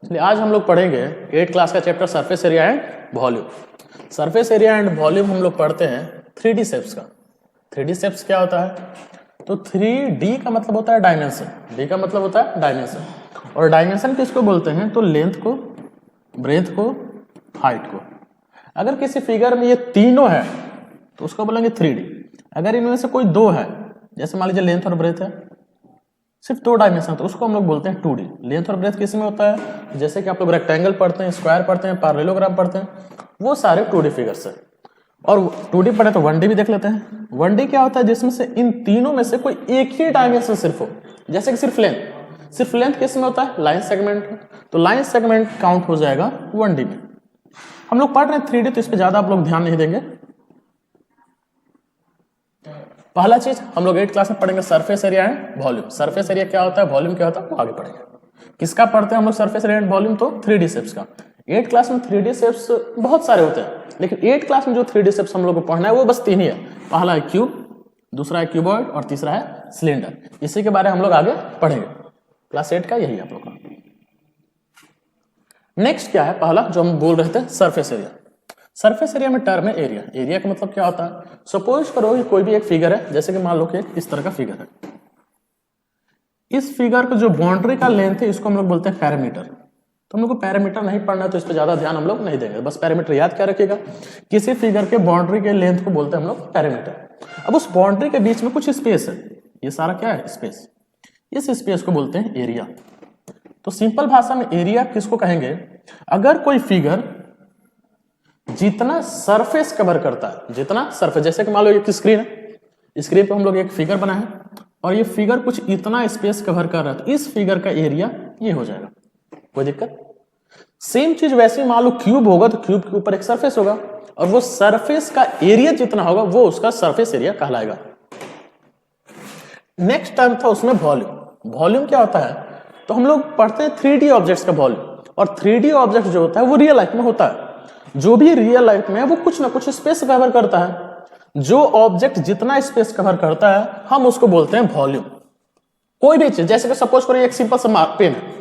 इसलिए आज हम लोग पढ़ेंगे 8th क्लास का chapter surface area and volume. Surface area and volume हम लोग पढ़ते हैं 3D शेप्स का। 3D शेप्स क्या होता है? तो 3D का मतलब होता है डायमेंशन, D का मतलब होता है डायमेंशन। और डायमेंशन किसको बोलते हैं? तो लेंथ को, ब्रेथ को, हाइट को। अगर किसी फिगर में ये तीनों है तो उसको बोलेंगे 3D। अगर इनमें से कोई दो है, जैसे मान लीजिए लेंथ और ब्रेथ है, सिर्फ 2 डायमेंशन, तो उसको हम लोग बोलते हैं 2D। लेंथ और ब्रेथ किस में होता है? जैसे कि आप लोग रेक्टेंगल पढ़ते हैं, स्क्वायर पढ़ते हैं, पैरेललोग्राम पढ़ते हैं, वो सारे 2D फिगर्स है। और 2D पढ़े तो 1D भी देख लेते हैं। 1D क्या होता है? जिसमें से इन तीनों में से कोई एक ही डायमेंशन सिर्फ हो, जैसे कि सिर्फ लेंथ किस में होता है? Line segment. तो लाइन सेगमेंट काउंट हो जाएगा 1D में। हम लोग पढ़ रहे हैं 3D, तो इस पर ज्यादा आप लोग ध्यान नहीं देंगे। पहला चीज हम लोग 8th क्लास में पढ़ेंगे surface area and volume. Surface area क्या होता है, वॉल्यूम क्या होता है, वो आगे पढ़ेंगे। किसका पढ़ते हैं हम लोग सरफेस एरिया एंड वॉल्यूम? तो 3D शेप्स का। 8th क्लास में 3D शेप्स बहुत सारे होते हैं, लेकिन 8th क्लास में जो 3D शेप्स हम लोग को पढ़ना है वो बस 3 ही है। पहला है क्यूब, दूसरा है क्यूबॉइड और तीसरा है सिलेंडर। इसी के बारे में हम लोग आगे पढ़ेंगे। क्लास 8 का यही आप लोग का। नेक्स्ट क्या है? पहला जो हम बोल रहे थे सरफेस एरिया। सरफेस एरिया में टर्म है एरिया। एरिया का मतलब क्या होता है? सपोज करो कि कोई भी एक फिगर है, जैसे कि मान लो कि इस तरह का फिगर है। इस फिगर का जो बाउंड्री का लेंथ है इसको हम लोग बोलते हैं पैरामीटर। तो हम लोग को पैरामीटर नहीं पढ़ना है, तो इस पर ज्यादा ध्यान हम लोग नहीं देंगे। बस पैरामीटर याद क्या रखिएगा, किसी फिगर के बाउंड्री के लेंथ को बोलते हैं हम लोग पैरामीटर। अब उस बाउंड्री के बीच में कुछ स्पेस है, ये सारा क्या है? स्पेस। इस स्पेस को बोलते हैं एरिया। तो सिंपल भाषा में एरिया किसको कहेंगे? अगर कोई फिगर जितना सरफेस कवर करता है, जितना सरफेस, जैसे कि मान लो एक स्क्रीन है, स्क्रीन पे हम लोग एक फिगर बना है और ये फिगर कुछ इतना स्पेस कवर कर रहा है, तो इस फिगर का एरिया ये हो जाएगा। कोई दिक्कत? सेम चीज वैसे मान लो क्यूब होगा, तो क्यूब के ऊपर एक सरफेस होगा और वो सरफेस का एरिया जितना होगा वो उसका सरफेस एरिया कहलाएगा। नेक्स्ट टर्म था उसमें वॉल्यूम। वॉल्यूम क्या होता है? तो हम लोग पढ़ते हैं 3D ऑब्जेक्ट्स का वॉल्यूम। और 3D ऑब्जेक्ट जो होता है वो रियल लाइफ में होता है। जो भी रियल लाइफ में है वो कुछ ना कुछ स्पेस कवर करता है। जो ऑब्जेक्ट जितना स्पेस कवर करता है हम उसको बोलते हैं वॉल्यूम। कोई भी चीज, जैसे कि सपोज करो एक सिंपल सा पेन है,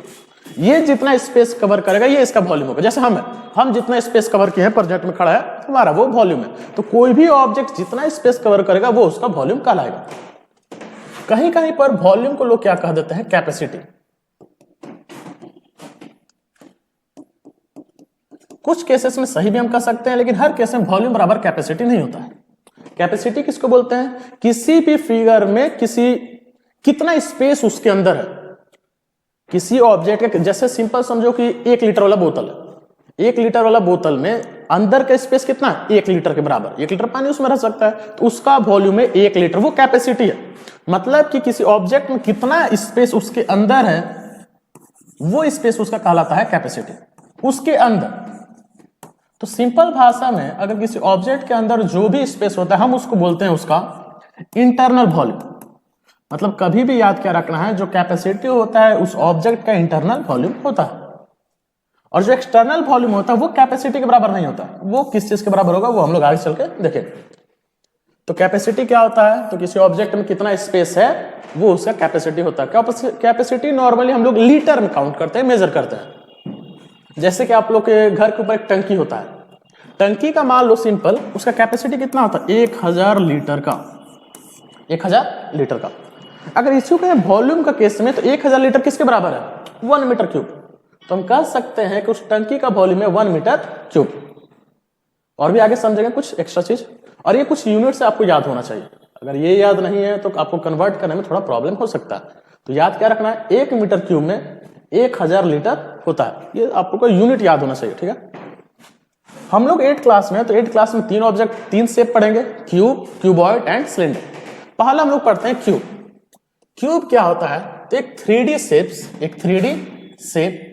ये जितना स्पेस कवर करेगा ये इसका वॉल्यूम होगा। जैसे हम जितना स्पेस कवर किए हैं, प्रोजेक्ट में खड़ा है हमारा, वो वॉल्यूम है। तो कोई भी ऑब्जेक्ट जितना स्पेस कवर करेगा वो उसका वॉल्यूम कहलाएगा। कहीं कहीं पर वॉल्यूम को लोग क्या कह देते हैं? कैपेसिटी। कुछ केसेस में सही भी हम कह सकते हैं, लेकिन हर केस में वॉल्यूम बराबर कैपेसिटी नहीं होता है। कैपेसिटी किसको बोलते हैं? किसी भी फिगर में कितना स्पेस उसके अंदर है, किसी ऑब्जेक्ट का। जैसे सिंपल समझो कि 1 लीटर वाला बोतल है। 1 लीटर वाला बोतल में अंदर का स्पेस कितना है? 1 लीटर के बराबर। 1 लीटर पानी उसमें रह सकता है, तो उसका वॉल्यूम है 1 लीटर। वो कैपेसिटी है। मतलब कि किसी ऑब्जेक्ट में कितना स्पेस उसके अंदर है, वो स्पेस उसका कहलाता है कैपेसिटी, उसके अंदर। तो सिंपल भाषा में अगर किसी ऑब्जेक्ट के अंदर जो भी स्पेस होता है हम उसको बोलते हैं उसका इंटरनल वॉल्यूम। मतलब कभी भी याद क्या रखना है, जो कैपेसिटी होता है उस ऑब्जेक्ट का इंटरनल वॉल्यूम होता है। और जो एक्सटर्नल वॉल्यूम होता है वो कैपेसिटी के बराबर नहीं होता। वो किस चीज के बराबर होगा वो हम लोग आगे चल के देखेंगे। तो कैपेसिटी क्या होता है? तो किसी ऑब्जेक्ट में कितना स्पेस है वो उसका कैपेसिटी होता है। कैपेसिटी नॉर्मली हम लोग लीटर में काउंट करते हैं, मेजर करते हैं। जैसे कि आप लोग के घर के ऊपर एक टंकी होता है, टंकी का मान लो सिंपल, उसका कैपेसिटी कितना होता है? 1000 लीटर का। 1000 लीटर का। अगर इसी के वॉल्यूम का केस में तो 1000 लीटर किसके बराबर है? 1 मीटर क्यूब। तो हम कह सकते हैं कि उस टंकी का वॉल्यूम है 1 मीटर क्यूब। और भी आगे समझेंगे कुछ एक्स्ट्रा चीज, और ये कुछ यूनिट से आपको याद होना चाहिए। अगर ये याद नहीं है तो आपको कन्वर्ट करने में थोड़ा प्रॉब्लम हो सकता है। तो याद क्या रखना है? 1 मीटर क्यूब में 1000 लीटर होता है। ये आपको यूनिट याद होना चाहिए, ठीक है? हम लोग 8th क्लास में, तो 8th क्लास में 3 ऑब्जेक्ट, 3 शेप पढ़ेंगे, क्यूब, क्यूबॉइड एंड सिलेंडर। पहला हम लोग पढ़ते हैं क्यूब। क्यूब क्या होता है? तो एक 3D शेप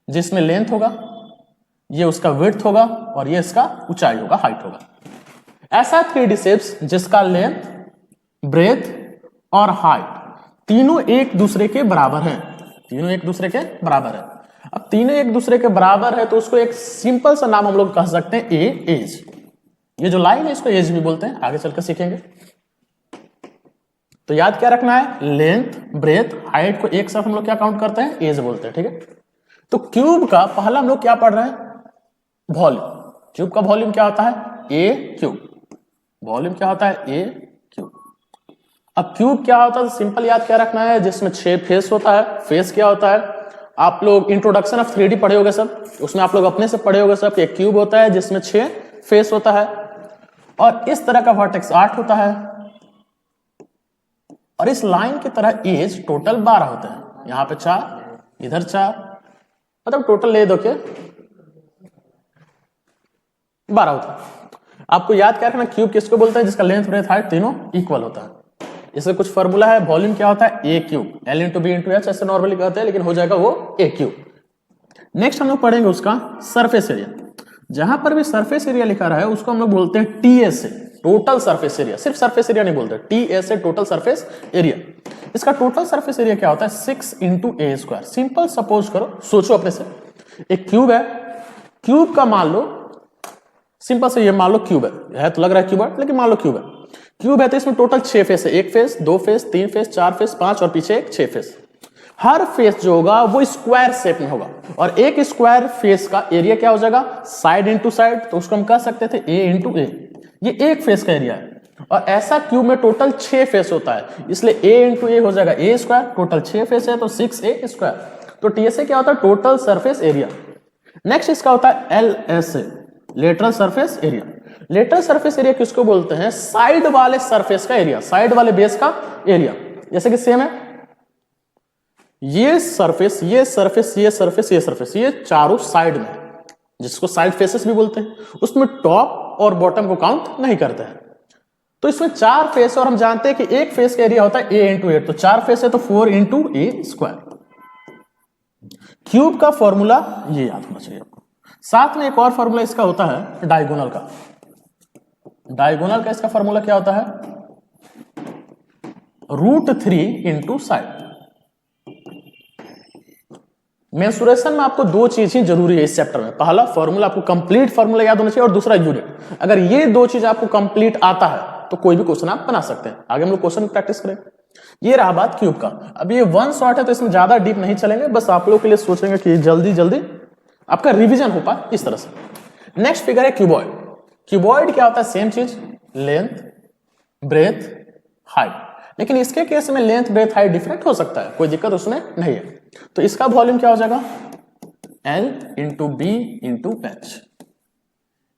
जिसमें लेंथ होगा, ये उसका विड्थ होगा और ये इसका ऊंचाई होगा, हाइट होगा। ऐसा 3D शेप्स जिसका लेंथ, ब्रेथ और हाइट तीनों एक दूसरे के बराबर हैं। तीनों एक दूसरे के बराबर है। अब तीनों एक दूसरे के बराबर है तो उसको एक सिंपल सा नाम हम लोग कह सकते हैं एज। ये जो लाइन है इसको एज भी बोलते हैं, आगे चलकर सीखेंगे। तो याद क्या रखना है? लेंथ, ब्रेथ, हाइट को एक साथ हम लोग क्या काउंट करते हैं? एज बोलते हैं, ठीक है? तो क्यूब का पहला हम लोग क्या पढ़ रहे हैं, वॉल्यूम। क्यूब का वॉल्यूम क्या होता है, ए क्यूब। वॉल्यूम क्या होता है, ए क्यूब। अब क्यूब क्या होता है, सिंपल याद क्या रखना है, जिसमें 6 फेस होता है। फेस क्या होता है, आप लोग इंट्रोडक्शन ऑफ 3D पढ़े होगे सब, उसमें आप लोग अपने से पढ़े होगे सब। एक क्यूब होता है जिसमें 6 फेस होता है और इस तरह का वर्टेक्स 8 होता है और इस लाइन की तरह एज टोटल 12 होते हैं। यहां पे 4, इधर 4, मतलब टोटल ले दो के 12 होता है। आपको याद क्या रखना, क्यूब किसको बोलते हैं, जिसका लेंथ ब्रेथ हाइट तीनों इक्वल होता है। इसका कुछ फॉर्मूला है, वॉल्यूम क्या होता है, a cube. L into B into h ऐसे नॉर्मली कहते हैं, लेकिन हो जाएगा वो ए क्यूब। नेक्स्ट हम लोग पढ़ेंगे उसका सरफेस एरिया। जहां पर भी सरफेस एरिया लिखा रहा है उसको हम लोग बोलते हैं टीएस, टोटल सरफेस एरिया। सिर्फ सरफेस एरिया नहीं बोलते, टीएस टोटल सरफेस एरिया। इसका टोटल सरफेस एरिया क्या होता है, 6 इंटू ए स्क्वायर। सिंपल सपोज करो, सोचो अपने से, एक क्यूब है, क्यूब का मान लो, सिंपल से ये मान लो क्यूब है तो लग रहा है क्यूब है, लेकिन मान लो क्यूब है। क्यूब है तो इसमें टोटल 6 फेस है, 1 फेस, 2 फेस, 3 फेस, 4 फेस, 5 और पीछे एक 6 फेस। हर फेस जो होगा वो स्क्वायर शेप में होगा और एक स्क्वायर फेस का एरिया क्या हो जाएगा, साइड इंटू साइड, तो उसको हम कह सकते थे ए इंटू ए। ये एक फेस का एरिया है और ऐसा क्यूब में टोटल 6 फेस होता है, इसलिए ए इंटू ए हो जाएगा ए स्क्वायर। टोटल 6 फेस है तो 6a स्क्वायर। तो टीएसए क्या होता है, टोटल सरफेस एरिया। नेक्स्ट इसका होता है LSA, lateral surface area. Lateral surface area किसको बोलते हैं, साइड वाले सरफेस का एरिया, साइड वाले बेस का एरिया। जैसे कि सेम है, ये सरफेस, ये सरफेस, ये सरफेस, ये सरफेस, ये चारों साइड में, जिसको साइड फेसेस भी बोलते हैं, उसमें टॉप और बॉटम को काउंट नहीं करते हैं। तो इसमें 4 फेस और हम जानते हैं कि एक फेस का एरिया होता है ए इंटू ए, तो 4 फेस है तो 4 इंटू ए स्क्वायर। क्यूब का फॉर्मूला ये याद होना चाहिए आपको। साथ में एक और फॉर्मूला इसका होता है डायगोनल का। डायगोनल का इसका फॉर्मूला क्या होता है, √3 इंटू साइड। मेंसुरेशन में आपको 2 चीज ही जरूरी है इस चैप्टर में। पहला फॉर्मूला, आपको कंप्लीट फॉर्मूला याद होना चाहिए, और दूसरा यूनिट। अगर ये 2 चीज आपको कंप्लीट आता है तो कोई भी क्वेश्चन आप बना सकते हैं। आगे हम लोग क्वेश्चन प्रैक्टिस करें। ये रहा बात क्यूब का। अब ये 1 शॉट है तो इसमें ज्यादा डीप नहीं चलेंगे, बस आप लोग के लिए सोचेंगे कि जल्दी जल्दी आपका रिवीजन हो पाए इस तरह से। नेक्स्ट फिगर है क्यूबॉइड। क्यूबॉइड क्या होता है, सेम चीज, लेंथ, ब्रेथ, हाइट। लेकिन इसके केस में लेंथ, ब्रेथ, हाइट डिफरेंट हो सकता है, कोई दिक्कत उसमें नहीं है। तो इसका वॉल्यूम क्या हो जाएगा, L into B into H.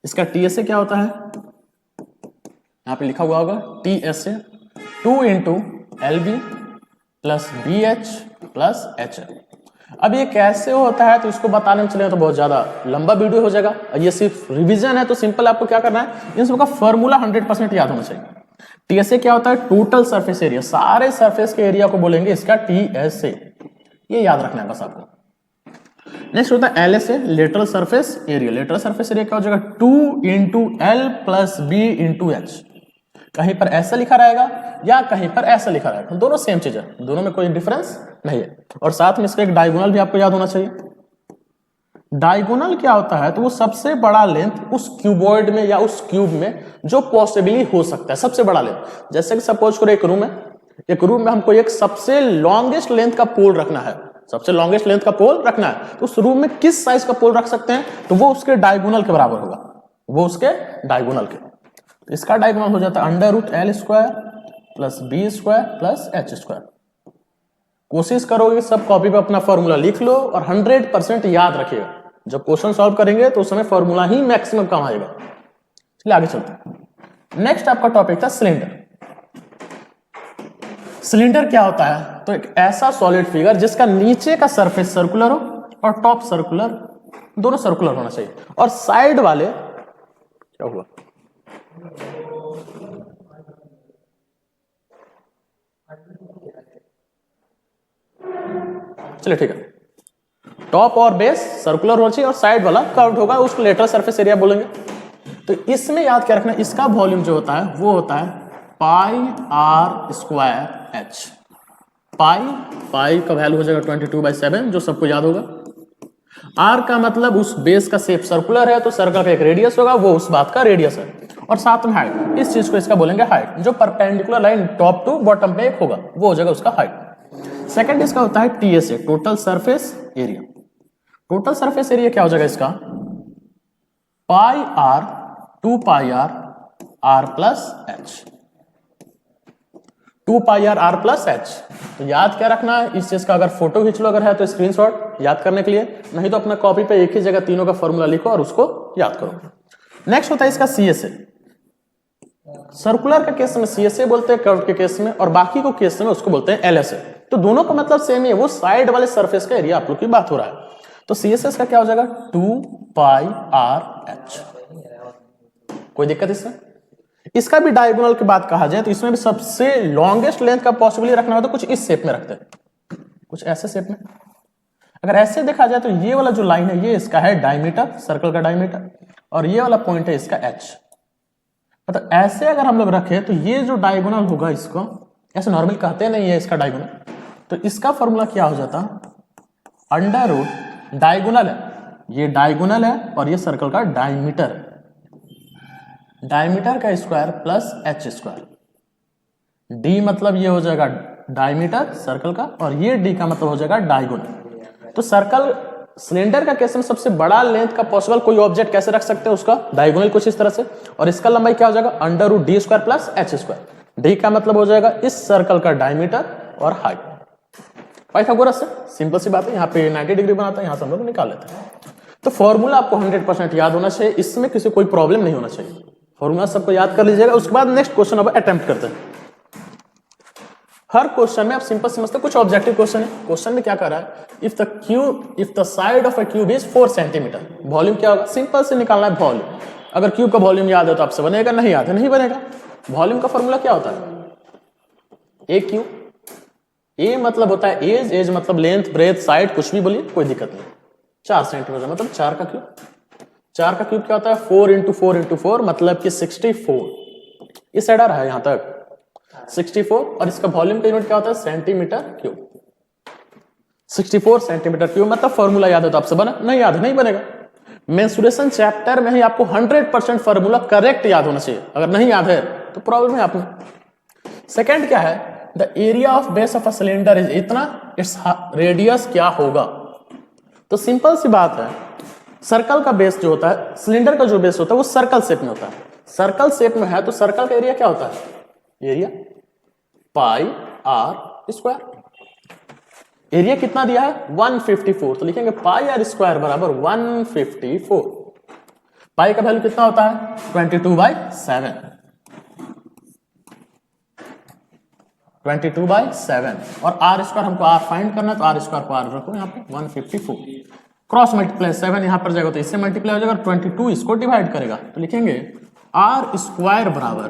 इसका टीएसए क्या होता है, यहां पे लिखा हुआ होगा TSA 2 into L B plus B H plus H. अब ये कैसे होता है तो इसको बताने में चलेगा तो बहुत ज्यादा लंबा वीडियो हो जाएगा, और ये सिर्फ रिवीजन है। तो सिंपल आपको क्या करना है, इन सबका फॉर्मूला 100% याद होना चाहिए। टीएसए क्या होता है, टोटल सरफेस एरिया। सारे सरफेस के एरिया को बोलेंगे इसका टीएसए, ये याद रखना है बस आपको। नेक्स्ट होता है LSA, lateral surface area. Lateral surface area क्या हो जाएगा, 2 into L plus B into H. कहीं पर ऐसा लिखा रहेगा या कहीं पर ऐसा लिखा रहेगा, दोनों सेम चीज है, दोनों में कोई डिफरेंस नहीं है। और साथ में इसका एक डायगोनल भी आपको याद होना चाहिए। डायगोनल क्या होता है, तो वो सबसे बड़ा लेंथ उस क्यूबॉइड में या उस क्यूब में जो पॉसिबली हो सकता है, सबसे बड़ा लेंथ। जैसे कि सपोज करो एक रूम है, एक रूम में हमको एक सबसे लॉन्गेस्ट लेंथ का पोल रखना है, सबसे लॉन्गेस्ट लेंथ का पोल रखना है, तो उस रूम में किस साइज का पोल रख सकते हैं, तो वो उसके डायगोनल के बराबर होगा, वो उसके डायगोनल के। तो इसका डायगोनल हो जाता है √L square plus B square plus H square. कोशिश करोगे सब कॉपी पे अपना फॉर्मूला लिख लो और 100% याद रखिएगा। जब क्वेश्चन सॉल्व करेंगे तो उस समय फॉर्मूला ही मैक्सिमम काम आएगा। चलिए आगे चलते हैं। नेक्स्ट आपका टॉपिक था सिलेंडर। सिलेंडर क्या होता है, तो एक ऐसा सॉलिड फिगर जिसका नीचे का सरफेस सर्कुलर हो और टॉप सर्कुलर, दोनों सर्कुलर होना चाहिए, और साइड वाले क्या हुआ, चलिए ठीक है, टॉप और बेस सर्कुलर होना चाहिए और साइड वाला कर्व्ड होगा, उसको लेटरल सरफेस एरिया बोलेंगे। तो इसमें याद क्या रखना, इसका वॉल्यूम जो होता है वो होता है πr²h। पाई का वैल्यू हो जाएगा 22/7, जो सबको याद होगा। आर का मतलब उस बेस का शेप सर्कुलर है तो सर्कल का एक रेडियस होगा, वो उस बात का रेडियस है। और साथ में हाइट, इस चीज को इसका बोलेंगे हाइट, जो perpendicular line top to bottom पे एक होगा वो हो जाएगा उसका हाइट। सेकंड इसका होता है TSA, total surface area. Total surface area क्या हो जाएगा इसका, pi r 2 pi r plus h, 2 pi r plus h. तो याद क्या रखना है इस चीज का, अगर फोटो खींच लो अगर है तो स्क्रीनशॉट याद करने के लिए, नहीं तो अपना कॉपी पे एक ही जगह तीनों का फॉर्मूला लिखो और उसको याद करो। नेक्स्ट होता है इसका CSA। सर्कुलर के केस में CSA बोलते हैं, कर्व के केस में, और बाकी को केस में उसको बोलते हैं LSA। तो दोनों का मतलब सेम ही है, वो साइड वाले सरफेस का एरिया आप लोग की बात हो रहा है। तो CSA का क्या हो जाएगा 2 पाई आर एच। कोई दिक्कत इसमें? इसका भी डायगोनल की बात कहा जाए तो इसमें भी सबसे लॉन्गेस्ट लेंथ का पॉसिबली रखना हो तो कुछ इस शेप में रखते हैं, कुछ ऐसे शेप में। अगर ऐसे देखा जाए तो ये वाला जो लाइन है ये इसका है डायमीटर, सर्कल का डायमीटर, और ये वाला पॉइंट है इसका एच। मतलब ऐसे अगर हम लोग रखें तो ये जो डायगोनल होगा इसको ऐसे नॉर्मल कहते नहीं है इसका डायगोनल, तो इसका फॉर्मूला क्या हो जाता, अंडर रूट डायगोनल है, ये डायगोनल है और ये सर्कल का डायमीटर, डायमीटर का square plus H square. D मतलब ये हो जाएगा डायमीटर सर्कल का, और ये डी का मतलब हो जाएगा डायगोनल। तो सर्कल सिलेंडर का केस में सबसे बड़ा लेंथ का पॉसिबल कोई ऑब्जेक्ट कैसे रख सकते हैं, उसका डायगोनल कुछ इस तरह से, और इसका लंबाई क्या हो जाएगा under root D square plus H square. D का मतलब हो जाएगा इस सर्कल का डायमीटर और हाइट। पाइथागोरस से सिंपल सी बात है, यहाँ पे 90 डिग्री बनाता है, यहाँ से हम लोग निकाल लेते हैं। तो फॉर्मूला आपको 100% याद होना चाहिए, इसमें किसी कोई प्रॉब्लम नहीं होना चाहिए, फॉर्मूला सबको याद कर लीजिएगा। उसके बाद नेक्स्ट क्वेश्चन अब अटेम्प्ट करते हैं। हर क्वेश्चन में आप सिंपल समझते, कुछ ऑब्जेक्टिव क्वेश्चन है। क्वेश्चन में क्या कर रहा है, if the side of A cube is 4 centimetre, volume क्या होगा, सिंपल से निकालना है वॉल्यूम। अगर क्यूब का वॉल्यूम याद है तो आपसे बनेगा, नहीं याद है नहीं बनेगा। वॉल्यूम का फॉर्मूला क्या होता है, ए क्यू, ए मतलब होता है एज, एज मतलब लेंथ ब्रेथ साइड कुछ भी बोलिए कोई दिक्कत नहीं, 4 सेंटीमीटर मतलब 4 का क्यूब। 4 का क्यूब क्या होता है 4 इंटू 4 इंटू 4 मतलब कि 64। इस साइड आ रहा है यहां तक 64, और इसका वॉल्यूम का यूनिट क्या होता है सेंटीमीटर क्यूब। 64 सेंटीमीटर क्यूब मतलब फॉर्मूला याद है तो आपसे बना, नहीं याद है नहीं बनेगा। मेंसुरेशन चैप्टर में ही आपको 100% फॉर्मूला करेक्ट याद होना चाहिए, अगर नहीं याद है तो प्रॉब्लम है आप में। सेकेंड क्या है, the area of base of a cylinder is इतना, इट्स रेडियस क्या होगा। तो सिंपल सी बात है, सर्कल का बेस जो होता है, सिलेंडर का जो बेस होता है वो सर्कल शेप में होता है। सर्कल शेप में है तो सर्कल का एरिया क्या होता है, area pi r square. Area कितना दिया है 154, तो लिखेंगे पाई आर स्क्वायर बराबर 154। पाई का वैल्यू कितना होता है 22/7, 22/7, और आर स्क्वायर हमको आर फाइंड करना है तो आर स्क्वायर को आर रखो यहाँ पे 154, क्रॉस मल्टीप्लाई 7 यहां पर जाएगा तो इससे मल्टीप्लाई हो जाएगा, 22 इसको डिवाइड करेगा तो लिखेंगे आर स्क्वायर बराबर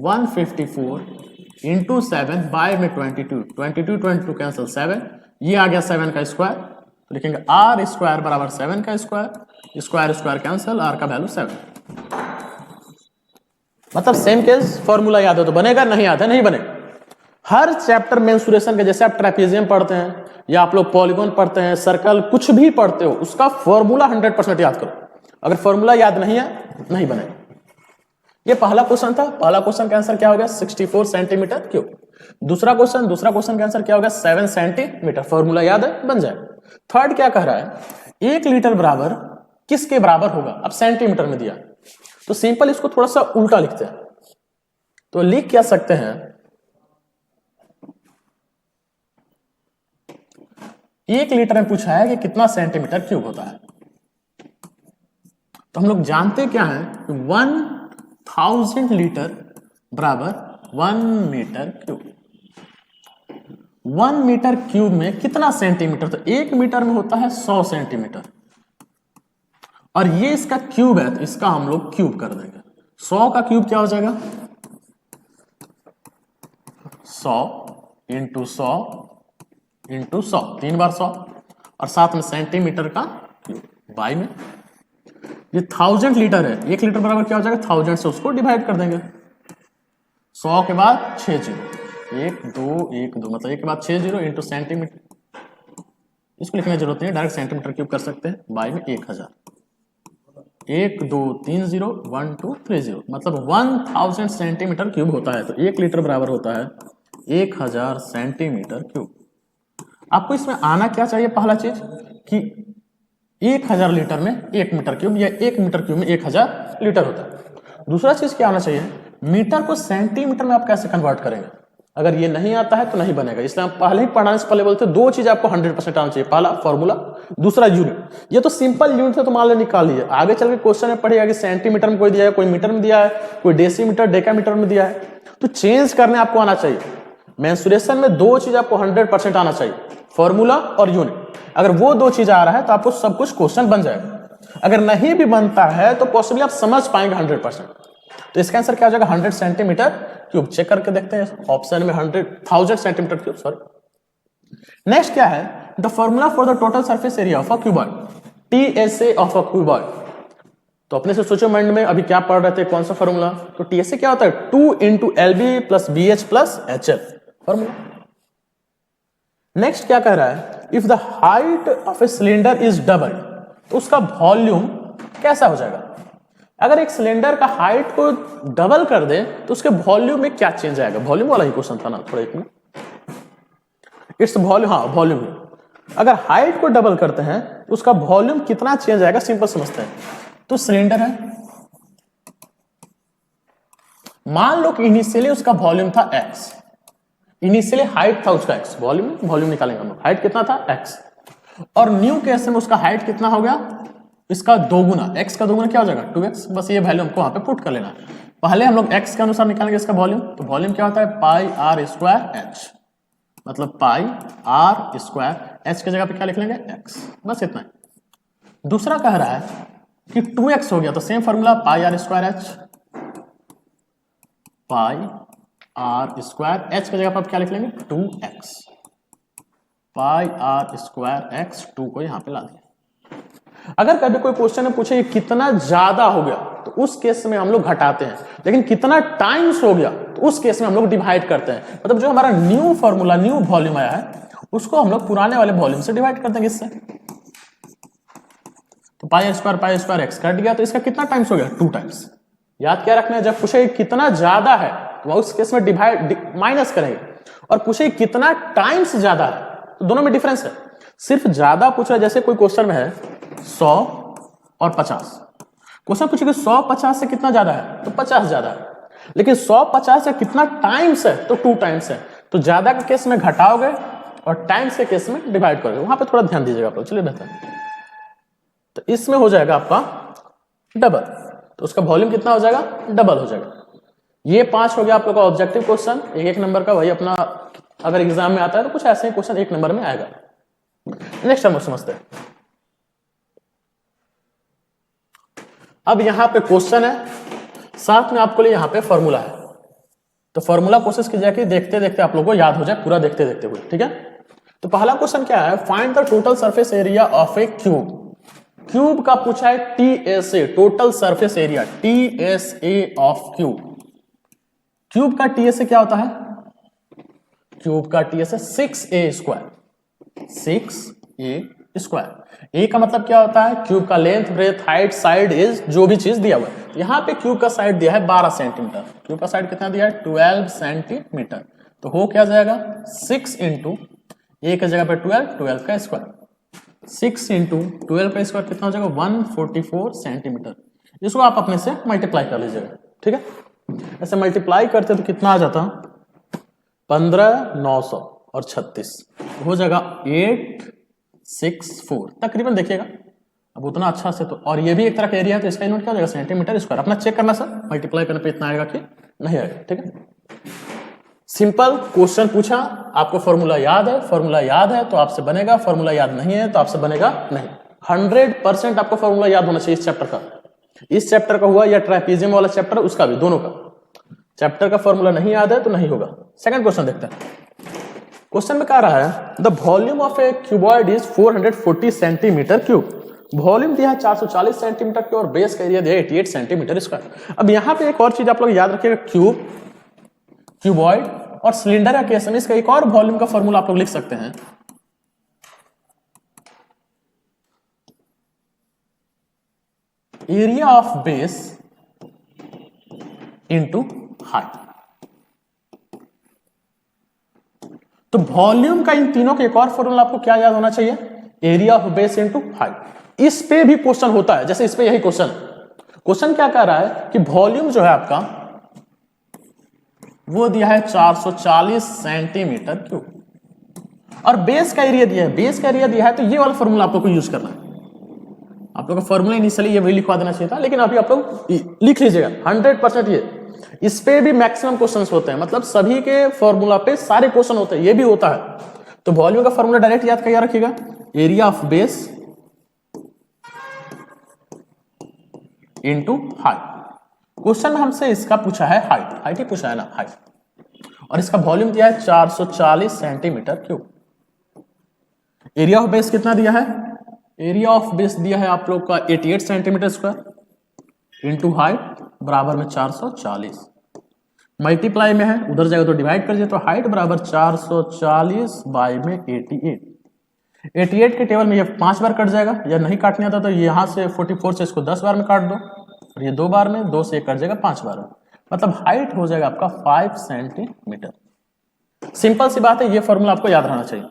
154 इंटू 7 बाय में 22 कैंसिल 7, ये आ गया 7 का स्क्वायर, तो लिखेंगे आर स्क्वायर बराबर 7 का square, square square cancel, r का वैल्यू 7। मतलब सेम केस, फॉर्मूला याद हो तो बनेगा, नहीं याद है नहीं बनेगा। हर चैप्टर मेंसुरेशन के, जैसे आप ट्रेपेजियम पढ़ते हैं या आप लोग पॉलीगॉन पढ़ते हैं, सर्कल कुछ भी पढ़ते हो, उसका फॉर्मूला 100% याद करो। अगर फॉर्मूला याद नहीं है नहीं बनेगा। ये पहला क्वेश्चन था, पहला क्वेश्चन का आंसर क्या हो गया 64 सेंटीमीटर क्यूब। दूसरा क्वेश्चन का आंसर क्या होगा 7 सेंटीमीटर, फॉर्मूला याद है बन जाएगा। थर्ड क्या कह रहा है 1 लीटर बराबर किसके बराबर होगा, अब सेंटीमीटर में दिया तो सिंपल इसको थोड़ा सा उल्टा लिखते हैं, तो लिख क्या सकते हैं 1 लीटर में पूछा है कि कितना सेंटीमीटर क्यूब होता है, तो हम लोग जानते क्या है 1000 लीटर बराबर 1 मीटर क्यूब। 1 मीटर क्यूब में कितना सेंटीमीटर, तो 1 मीटर में होता है 100 सेंटीमीटर, और ये इसका क्यूब है तो इसका हम लोग क्यूब कर देंगे। 100 का क्यूब क्या हो जाएगा 100 इंटू 100 इंटू 100, 3 बार 100, और साथ में सेंटीमीटर का क्यूब बाई में। ये 1000 लीटर है, 1 लीटर बराबर क्या हो जाएगा 1000 से उसको डिवाइड कर देंगे। 100 के बाद 6 जीरो, 1 2 1 2 मतलब 1 के बाद 6 जीरो इंटू सेंटीमीटर, इसको लिखने की जरूरत नहीं है, डायरेक्ट सेंटीमीटर क्यूब कर सकते हैं, बाई में 1000, 1 2 3 0 1 2 3 0 मतलब 1000 सेंटीमीटर क्यूब होता है। तो 1 लीटर बराबर होता है 1000 सेंटीमीटर क्यूब। आपको इसमें आना क्या चाहिए, पहला चीज कि 1000 लीटर में 1 मीटर क्यूब या 1 मीटर क्यूब में 1000 लीटर होता है। दूसरा चीज क्या आना चाहिए, मीटर को सेंटीमीटर में आप कैसे कन्वर्ट करेंगे, अगर ये नहीं आता है तो नहीं बनेगा। इसलिए हम पहले ही पढ़ाने से पहले बोलते हैं दो चीज आपको 100% आना चाहिए, पहला फॉर्मूला, दूसरा यूनिट। ये तो सिंपल यूनिट है तो मान लो निकाल लीजिए, आगे चल के क्वेश्चन में पढ़ेगा कि सेंटीमीटर में कोई दिया है, कोई मीटर में दिया है, कोई डेसीमीटर डेकामीटर में दिया है, तो चेंज करने आपको आना चाहिए। मेंसुरेशन में दो चीज आपको 100% आना चाहिए, फॉर्मूला और यूनिट। अगर वो दो चीज आ रहा है तो आपको सब कुछ क्वेश्चन बन जाएगा। अगर नहीं भी बनता है तो पॉसिबली आप समझ पाएंगे 100%। तो इसका आंसर क्या हो जाएगा, 100 सेंटीमीटर क्यूब। चेक करके देखते हैं ऑप्शन में 1000 सेंटीमीटर क्यूब, सॉरी। नेक्स्ट क्या है, the formula for the total surface area of a cuboid, TSA of a cuboid. तो अपने से सोचो माइंड में, अभी क्या पढ़ रहे थे, कौन सा फॉर्मूला, तो टीएसए क्या होता है, 2 × LB + BH + HF formula. Next क्या कह रहा है, if the height of a cylinder is double, तो उसका वॉल्यूम कैसा हो जाएगा। अगर एक सिलेंडर का हाइट को डबल कर दे तो उसके वॉल्यूम में क्या चेंज आएगा, वॉल्यूम वाला ही क्वेश्चन था ना, थोड़ा एक मिनट, इट्स वॉल्यूम, हाँ वॉल्यूम। अगर हाइट को डबल करते हैं तो उसका वॉल्यूम कितना चेंज आएगा, सिंपल समझते हैं। तो सिलेंडर है, मान लो कि इनिशियली उसका वॉल्यूम था x, इनिशियली हाइट था उसका x, वॉल्यूम निकालेंगे हम लोग, हाइट कितना था x, और न्यू केस में उसका हाइट कितना हो गया, इसका दोगुना, x का दोगुना क्या हो जाएगा 2x। बस ये वैल्यू हमको वहां पे पुट कर लेना है। पहले हम लोग x के अनुसार निकालेंगे इसका वॉल्यूम, तो वॉल्यूम क्या होता है πr²h, मतलब πr², h की जगह पे क्या लिख लेंगे x, बस इतना ही। दूसरा कह रहा है कि 2x हो गया, तो सेम फॉर्मूला πr²h, πr²h की जगह पर क्या लिख लेंगे 2x, πr²x, 2 को यहां पे ला दिया। अगर कभी कोई क्वेश्चन में पूछे कितना ज्यादा हो गया तो उस केस में हम लोग घटाते हैं, लेकिन कितना टाइम्स हो गया तो उस केस में हम लोग डिवाइड करते हैं। मतलब जो हमारा न्यू फॉर्मूला, न्यू वॉल्यूम आया है, उसको हम लोग पुराने वाले वॉल्यूम से डिवाइड कर देंगे इससे। तो πr²x कट गया, तो इसका कितना टाइम्स हो गया 2 टाइम्स। याद क्या रखना है, जब पूछे कितना ज्यादा है तो उस केस में डिवाइड माइनस करेंगे, और पूछे कितना टाइम्स ज्यादा है तो दोनों में डिफरेंस है। सिर्फ ज्यादा पूछ रहा है, जैसे कोई क्वेश्चन में है 100 और 50, क्वेश्चन पूछेगा 100 50 से कितना ज्यादा है, तो 50 ज्यादा है, लेकिन 100 50 से कितना टाइम्स है, तो 2 टाइम्स है। तो ज्यादा के केस में घटाओगे और टाइम्स के केस में डिवाइड करोगे, वहां पे थोड़ा ध्यान दीजिएगा आप लोग। चलिए बेहतर, तो इसमें हो जाएगा आपका डबल, तो उसका वॉल्यूम कितना हो जाएगा, डबल हो जाएगा। ये 5 हो गया आप लोग का ऑब्जेक्टिव क्वेश्चन, एक नंबर का। वही अपना अगर एग्जाम में आता है तो कुछ ऐसे ही क्वेश्चन 1 नंबर में आएगा। नेक्स्ट हम समझते हैं। अब यहां पे क्वेश्चन है, साथ में आपको लिए यहां पे फॉर्मूला है, तो फॉर्मूला कोशिश कीजिए कि देखते देखते आप लोगों को याद हो जाए, पूरा देखते देखते हुए, ठीक है। तो पहला क्वेश्चन क्या है, find the total surface area of A cube. Cube का पूछा है TSA, total surface area, TSA of cube. Cube का टीएसए क्या होता है, क्यूब का टीएसए 6a², 6a²। ए का मतलब क्या होता है, क्यूब का length, breadth, height, side, edge, जो भी चीज दिया हुआ है। यहां पे क्यूब का साइड दिया है 12 सेंटीमीटर, क्यूब का साइड कितना दिया है 12 सेंटीमीटर। तो हो क्या जाएगा 6 × ए की जगह पे 12 का स्क्वायर, 6 × 12 का स्क्वायर कितना हो जाएगा 144 सेंटीमीटर। इसको आप अपने से मल्टीप्लाई कर लीजिएगा, ठीक है। ऐसे मल्टीप्लाई करते तो कितना आ जाता, 15,900 और 36 हो जाएगा 864 तकरीबन। देखिएगा अब उतना अच्छा से, तो और ये भी एक तरह का एरिया है, तो इसका यूनिट क्या हो जाएगा सेंटीमीटर स्क्वायर। अपना चेक करना सर, मल्टीप्लाई करने पे इतना आएगा कि नहीं आएगा, ठीक है। सिंपल क्वेश्चन पूछा, आपको फॉर्मूला याद है, फॉर्मूला याद है तो आपसे बनेगा, फॉर्मूला याद नहीं है तो आपसे बनेगा नहीं। 100% आपको फॉर्मूला याद होना चाहिए इस चैप्टर का, इस चैप्टर का हुआ या ट्रापेजियम वाला चैप्टर, उसका भी, दोनों का। चैप्टर का फॉर्मूला नहीं याद है तो नहीं होगा। सेकंड क्वेश्चन देखते हैं। क्वेश्चन में कह रहा है the volume of A cuboid is 440 centimetre cube. Volume दिया है 440 सेंटीमीटर क्यूब और बेस का एरिया दिया है 88 सेंटीमीटर स्क्वायर। अब यहां पे एक और चीज आप लोग याद रखिएगा, क्यूब, क्यूबॉइड और सिलेंडर का केस में इसका एक और वॉल्यूम का फॉर्मूला आप लोग लिख सकते हैं, area of base into height. तो वॉल्यूम का इन तीनों के एक और फॉर्मूला आपको क्या याद होना चाहिए, area of base into height. इस पे भी क्वेश्चन होता है, जैसे इस पे यही क्वेश्चन क्या कह रहा है कि वॉल्यूम जो है आपका वो दिया है 440 सेंटीमीटर क्यूब और बेस का एरिया दिया है, बेस का एरिया दिया है, तो ये वाला फॉर्मूला आप लोग को यूज करना है। आप लोग का फॉर्मूला इनिशियली ये वही लिखवा देना चाहिए था, लेकिन अभी आप लोग लिख लीजिएगा 100%। ये इस पे भी मैक्सिमम क्वेश्चंस होते हैं, मतलब सभी के फॉर्मूला पे सारे क्वेश्चन होते हैं, ये भी होता है। तो वॉल्यूम का फॉर्मूला डायरेक्ट याद क्या रखिएगा, area of base into height. Question में हमसे इसका पूछा है हाइट ही पूछा है ना, हाइट, और इसका वॉल्यूम दिया है 440 centimetre cube. Area of base कितना दिया है, एरिया ऑफ बेस दिया है आप लोग का 88 सेंटीमीटर स्क्वायर इनटू हाइट बराबर में 440, मल्टीप्लाई में है, उधर जाएगा तो डिवाइड कर दीजिए, तो हाइट बराबर 440 बाई में 88 के टेबल में ये 5 बार कट जाएगा, या नहीं काटने आता तो यहां से 44 से इसको 10 बार में काट दो, और ये 2 बार में, 2 से 1 कट जाएगा 5 बार में, मतलब हाइट हो जाएगा आपका 5 सेंटीमीटर। सिंपल सी बात है, ये फॉर्मूला आपको याद रहना चाहिए।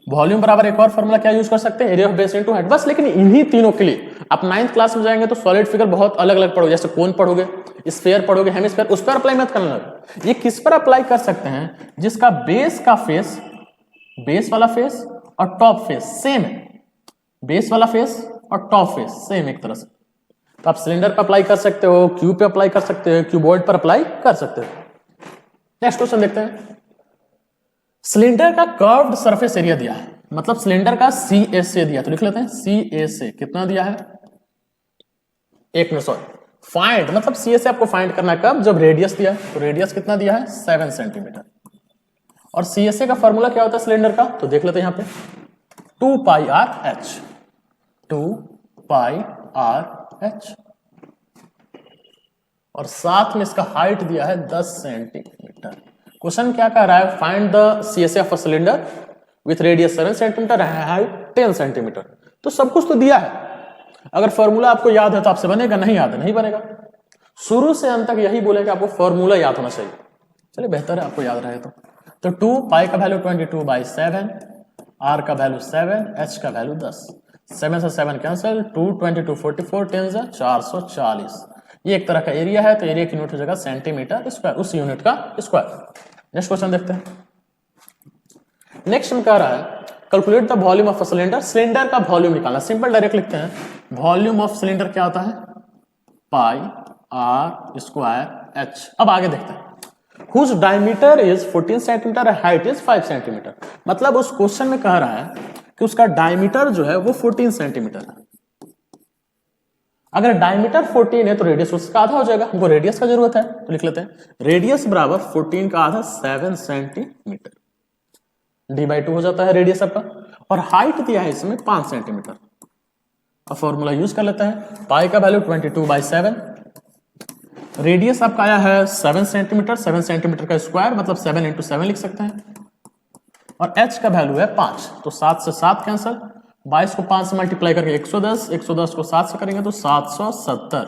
वॉल्यूम बराबर एक और फॉर्मूला क्या यूज कर सकते हैं, area of base into height, बस। लेकिन इन्हीं तीनों के लिए आप 9th क्लास में जाएंगे तो सॉलिड फिगर बहुत अलग अलग पढ़ोगे, जैसे कोन पढ़ोगे, स्फीयर पढ़ोगे, हेमिस्फीयर, उस पर अप्लाई मत करना। ये किस पर अप्लाई कर सकते हैं, जिसका बेस का फेस, बेस वाला फेस और टॉप फेस सेम है, बेस वाला फेस और टॉप फेस सेम एक तरह से, तो आप सिलेंडर पर अप्लाई कर सकते हो, क्यूब पे अप्लाई कर सकते हो, क्यूबॉइड पर अप्लाई कर सकते हो। नेक्स्ट क्वेश्चन देखते हैं। सिलेंडर का कर्व्ड सरफेस एरिया दिया है, मतलब सिलेंडर का CSA दिया, तो लिख लेते हैं CSA कितना दिया है, एक मिनट सॉरी, फाइंड, मतलब CSA आपको फाइंड करना है कब, जब रेडियस दिया है, तो रेडियस कितना दिया है 7 सेंटीमीटर। और CSA का फॉर्मूला क्या होता है सिलेंडर का, तो देख लेते हैं यहाँ पे 2 पाई आर एच, और साथ में इसका हाइट दिया है 10 सेंटीमीटर। क्वेश्चन क्या कह रहा है, find the CSA of a cylinder with radius 7 centimetre and height 10 centimetre. तो सब कुछ तो दिया है, अगर फॉर्मूला आपको याद है तो आपसे बनेगा, नहीं याद है नहीं बनेगा। शुरू से अंत तक यही बोलेगा आपको फॉर्मूला याद होना चाहिए। चलिए बेहतर है आपको याद रहे तो 2 पाई का वैल्यू 22/7, आर का वैल्यू 7, एच का वैल्यू 10, 7 से 7 कैंसिल, 2 22 44, 10 से 440। ये एक तरह का एरिया है, तो एरिया की यूनिट हो जाएगा सेंटीमीटर स्क्वायर, उस यूनिट का स्क्वायर। नेक्स्ट क्वेश्चन देखते हैं। नेक्स्ट हम कह रहा है calculate the volume of a cylinder, cylinder का वॉल्यूम निकालना। सिंपल डायरेक्ट लिखते हैं, वॉल्यूम ऑफ सिलेंडर क्या होता है, पाई आर स्क्वायर एच। अब आगे देखते हैं, whose diameter is 14 centimetre, height is 5 centimetre. मतलब उस क्वेश्चन में कह रहा है कि उसका डायमीटर जो है वो 14 सेंटीमीटर है। अगर डायमीटर 14 है तो रेडियस उसका आधा हो जाएगा, हमको रेडियस का जरूरत है, तो लिख लेते हैं रेडियस बराबर 14 का आधा 7 सेंटीमीटर, d/2 हो जाता है रेडियस आपका, और हाइट दिया है इसमें 5 सेंटीमीटर। अब फॉर्मूला यूज कर लेते हैं, पाई का वैल्यू 22/7, रेडियस आपका आया है 7 सेंटीमीटर, 7 सेंटीमीटर का स्क्वायर मतलब 7 × 7 लिख सकते हैं, और h का वैल्यू है 5, तो 7 से 7 कैंसिल, 22 को 5 से मल्टीप्लाई करके 110, 110 को 7 से करेंगे तो 770।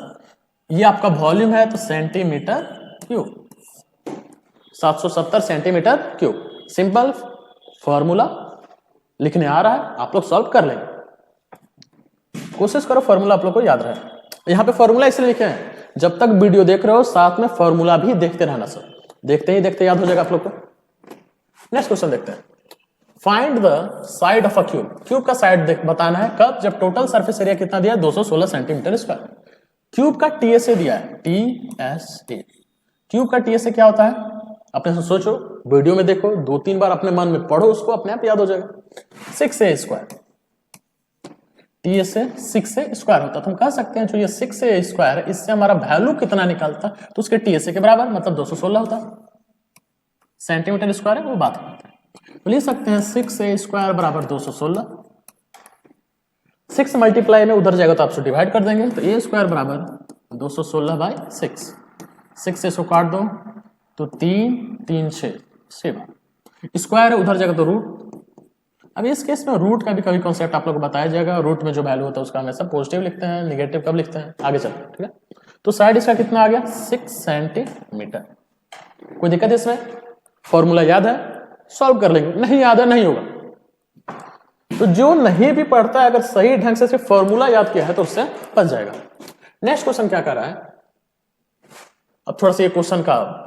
ये आपका वॉल्यूम है, तो centimetre cube, 770 centimetre cube. Simple formula लिखने आ रहा है, आप लोग सॉल्व कर लेंगे, कोशिश करो फॉर्मूला आप लोग को याद रहे। यहाँ पे फॉर्मूला इसलिए लिखे हैं, जब तक वीडियो देख रहे हो साथ में फॉर्मूला भी देखते रहना, सर देखते ही देखते याद हो जाएगा आप लोग को। नेक्स्ट क्वेश्चन देखते हैं, find the side of a cube, cube का साइड बताना है कब, जब टोटल सरफेस एरिया कितना दिया है 216 सेंटीमीटर स्क्वायर। क्यूब का TSA दिया है, TSA, क्यूब का TSA क्या होता है अपने से सोचो, वीडियो में देखो, 2-3 बार अपने मन में पढ़ो, उसको अपने आप याद हो जाएगा। 6A square, TSA 6A square होता है, तो हम कह सकते हैं जो ये 6A स्क्वायर है इससे हमारा वैल्यू कितना निकलता तो उसके TSA के बराबर मतलब 216 होता, सेंटीमीटर स्क्वायर है वो बात करते हैं, तो लिख सकते हैं 6A स्क्वायर बराबर 216। 6 मल्टीप्लाई में उधर जाएगा तो आपसे डिवाइड कर देंगे, तो A स्क्वायर बराबर 216/6, 6 से इसको काट दो तो 3 3 6 स्क्वायर है, उधर जाएगा तो रूट। अब इस केस में रूट का भी कभी कॉन्सेप्ट आप लोग को बताया जाएगा, रूट में जो वैल्यू होता है उसका हमेशा पॉजिटिव लिखते हैं, नेगेटिव कब लिखते हैं आगे चलते हैं, ठीक है। तो साइड इसका कितना आ गया 6 सेंटीमीटर, कोई दिक्कत इसमें, फॉर्मूला याद है, सॉल्व कर लेंगे, नहीं याद है नहीं होगा। तो जो नहीं भी पढ़ता है अगर सही ढंग से सिर्फ फॉर्मूला याद किया है तो उससे बच जाएगा। नेक्स्ट क्वेश्चन क्या कर रहा है, अब थोड़ा सा ये क्वेश्चन का,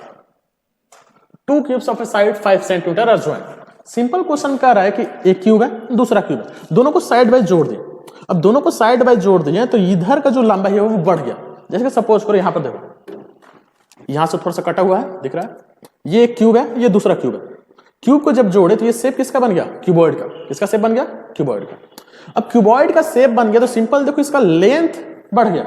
2 cubes of a side 5 centimetre are joined. Simple question कह रहा है कि एक क्यूब है दूसरा क्यूब है, दोनों को साइड बाय जोड़ दिए। अब दोनों को साइड बाय जोड़ दिए तो इधर का जो लंबाई है वो बढ़ गया। जैसे कि सपोज करो यहां पर देखो, यहां से थोड़ा सा कटा हुआ है दिख रहा है, ये एक क्यूब है ये दूसरा क्यूब है। क्यूब को जब जोड़े तो ये शेप किसका बन गया, क्यूबॉइड का। किसका शेप बन गया, क्यूबॉइड का। अब क्यूबॉइड का शेप बन गया तो सिंपल देखो इसका लेंथ बढ़ गया।